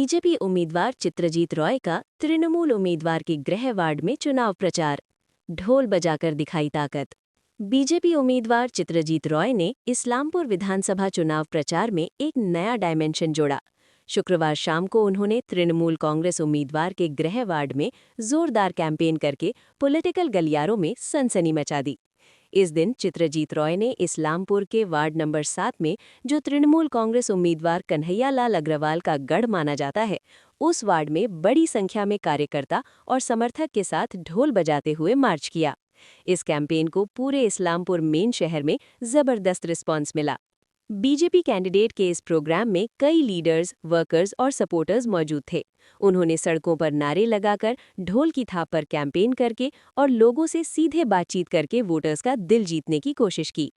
BJP उम्मीदवार चित्रजीत रॉय का तृणमूल उम्मीदवार के गृह वार्ड में चुनाव प्रचार। ढोल बजाकर दिखाई ताकत। बीजेपी उम्मीदवार चित्रजीत रॉय ने इस्लामपुर विधानसभा चुनाव प्रचार में एक नया डायमेंशन जोड़ा। शुक्रवार शाम को उन्होंने तृणमूल कांग्रेस उम्मीदवार के गृह वार्ड में जोरदार कैंपेन करके पॉलिटिकल गलियारों में सनसनी मचा दी। इस दिन चित्रजीत रॉय ने इस्लामपुर के वार्ड नंबर 7 में, जो तृणमूल कांग्रेस उम्मीदवार कन्हैयालाल अग्रवाल का गढ़ माना जाता है, उस वार्ड में बड़ी संख्या में कार्यकर्ता और समर्थक के साथ ढोल बजाते हुए मार्च किया। इस कैंपेन को पूरे इस्लामपुर मेन शहर में जबरदस्त रिस्पांस मिला। बीजेपी कैंडिडेट के इस प्रोग्राम में कई लीडर्स, वर्कर्स और सपोर्टर्स मौजूद थे। उन्होंने सड़कों पर नारे लगाकर, ढोल की थाप पर कैंपेन करके और लोगों से सीधे बातचीत करके वोटर्स का दिल जीतने की कोशिश की।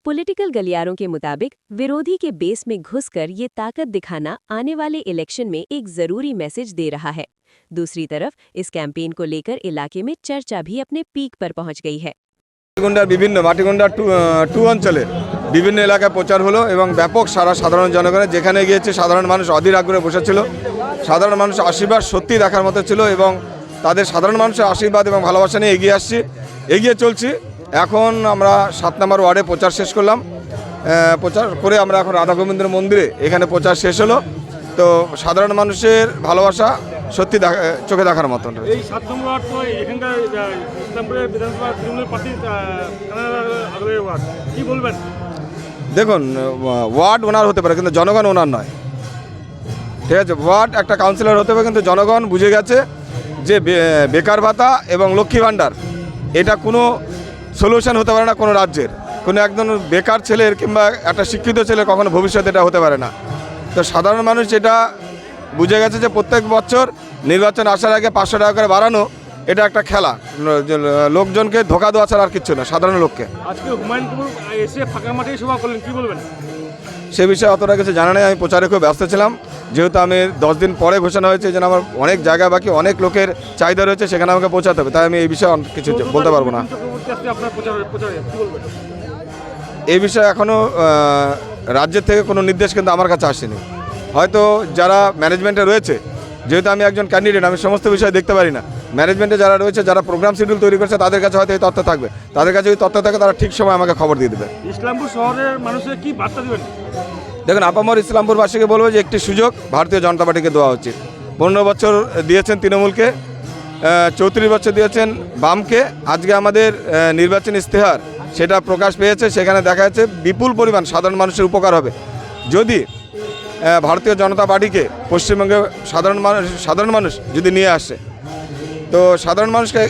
पॉलिटिकल गलियारों के मुताबिक विरोधी के बेस में घुसकर ये ताकत दिखाना आने वाले इलेक्शन में एक जरूरी मैसेज दे रहा है। दूसरी तरफ इस कैंपेन को लेकर इलाके में चर्चा भी अपने पीक पर पहुंच गई है। विभिन्न माटीगुंडा टू अंचले विभिन्न एलाकाয় प्रचार हलो এবং ব্যাপক সারা সাধারণ জনগণের যেখানে গিয়েছে সাধারণ মানুষ অধীর আগ্রহে বসেছিল। সাধারণ মানুষের আশীর্বাদ সত্যি দেখার মতো ছিল এবং তাদের সাধারণ মানুষের আশীর্বাদ এবং ভালোবাসা নিয়ে এগিয়ে চলছি। এখন আমরা 7 নম্বর ওয়ার্ডে প্রচার শেষ করলাম। প্রচার করে আমরা এখন রাধা গোবিন্দ মন্দিরে এখানে প্রচার শেষ হলো। তো সাধারণ মানুষের ভালোবাসা সত্যি চোখে দেখার মতন। এই 7 নম্বর ওয়ার্ড তো এখানকার ইসলামপুরের বিধানসভা তৃণমূল প্রার্থী আগ্রহের ওয়ার্ড, কি বলবেন? দেখুন, ওয়ার্ড ওনার হতে পারে কিন্তু জনগণ ওনার নয়, ঠিক আছে? ওয়ার্ড একটা কাউন্সিলর হতে পারে কিন্তু জনগণ বুঝে গেছে যে বেকার ভাতা এবং লক্ষ্মী ভাণ্ডার এটা কোনো সলিউশন হতে পারে না কোনো রাজ্যের। কোনো একজন বেকার ছেলের কিংবা একটা শিক্ষিত ছেলের কখনো ভবিষ্যতে এটা হতে পারে না। তো সাধারণ মানুষ এটা বুঝে গেছে যে প্রত্যেক বছর নির্বাচন আসার আগে 500 টাকা করে বাড়ানো এটা একটা খেলা, লোকজনকে ধোকা দেওয়া ছাড়া আর কিচ্ছু না সাধারণ লোককে। আজকে হুমায়ুনপুর এসে ফাঁকা মাঠে সভা করলেন, কি বলবেন? সে বিষয়ে অতটা কিছু জানা নেই, আমি প্রচারে খুব ব্যস্ত ছিলাম। যেহেতু আমি 10 দিন পরে ঘোষণা হয়েছে যেন আমার অনেক জায়গা বাকি, অনেক লোকের চাহিদা রয়েছে, সেখানে আমাকে পৌঁছাতে হবে, তাই আমি এই বিষয়ে কিছু বলতে পারবো না। এই বিষয়ে এখনও রাজ্যের থেকে কোনো নির্দেশ কিন্তু আমার কাছে আসেনি। হয়তো যারা ম্যানেজমেন্টে রয়েছে, যেহেতু আমি একজন ক্যান্ডিডেট, আমি সমস্ত বিষয় দেখতে পারি না। ম্যানেজমেন্টে যারা রয়েছে, যারা প্রোগ্রাম শিডিউল তৈরি করছে, তাদের কাছে হয়তো এই তথ্য থাকবে। তাদের কাছে এই তথ্য থাকে, তারা ঠিক সময় আমাকে খবর দিয়ে দেবে। ইসলামপুর শহরের মানুষের কি বার্তা দেবেন? দেখুন, আপামর ইসলামপুরবাসীকে বলবো যে একটি সুযোগ ভারতীয় জনতা পার্টিকে দেওয়া উচিত। 15 বছর দিয়েছেন তৃণমূলকে, 34 বছর দিয়েছেন বামকে। আজকে আমাদের নির্বাচনী ইশতেহার সেটা প্রকাশ পেয়েছে, সেখানে দেখা যাচ্ছে বিপুল পরিমাণ সাধারণ মানুষের উপকার হবে যদি ভারতীয় জনতা পার্টিকে পশ্চিমবঙ্গে সাধারণ মানুষ যদি নিয়ে আসে। তো সাধারণ মানুষকে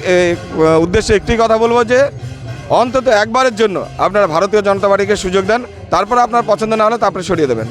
উদ্দেশ্যে একটি কথা বলবো যে অন্তত একবারের জন্য আপনারা ভারতীয় জনতা পার্টিকে সুযোগ দেন, তারপর আপনার পছন্দ না হলে তা আপনি সরিয়ে দেবেন।